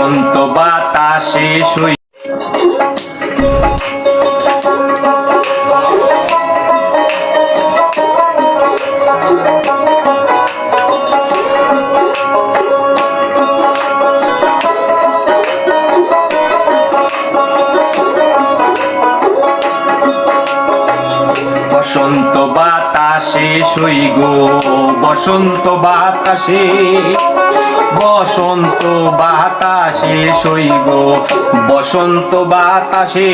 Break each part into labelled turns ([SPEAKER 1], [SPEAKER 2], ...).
[SPEAKER 1] বসন্ত বাতাসে শুই বসন্ত বাতাসে শুই গো বসন্ত বাতাসে বসন্ত বাতাসে শুই গো বসন্ত বাতাসে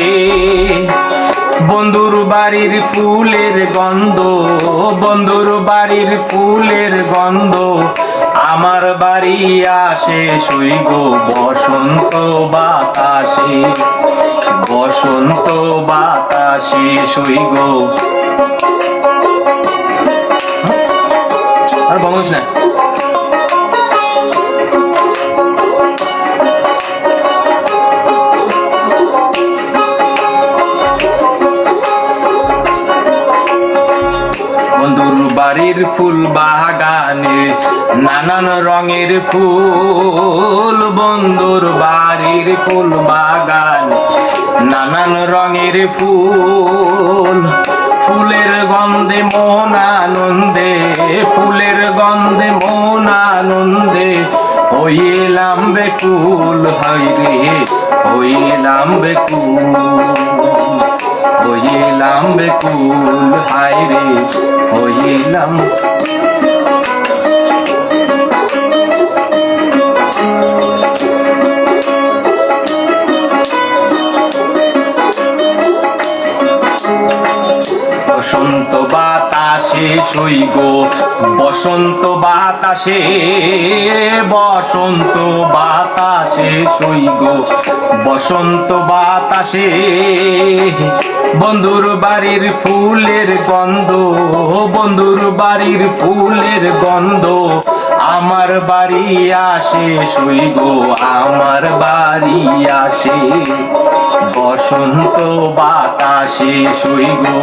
[SPEAKER 1] বন্ধুর বাড়ির ফুলের গন্ধ বন্ধুর বাড়ির ফুলের গন্ধ আমার বাড়ি আসে শুই গো বসন্ত বাতাসে বসন্ত বাতাসে শুই গো আর বঙ্গস না বন্ধুর বাড়ির ফুল বাগানে নানান রঙের ফুল বন্ধুর বাড়ির ফুল বাগান নানান রঙের ফুল ফুলের গন্ধে মন আনন্দে ফুলের গন্ধে মন আনন্দে হইলাম বেকুল হইরে হইলাম বেকুল হইলাম বেকুল হায়রে হইলাম বসন্ত বাতাসে শুই গো বসন্ত বাতাসে বসন্ত বাতাসে শুই গো বসন্ত বাতাসে বন্ধুর বাড়ির ফুলের গন্ধ বন্ধুর বাড়ির ফুলের গন্ধ আমার বাড়ি আসে শুই গো আমার বাড়ি আসে বসন্ত বাতাসে শুই গো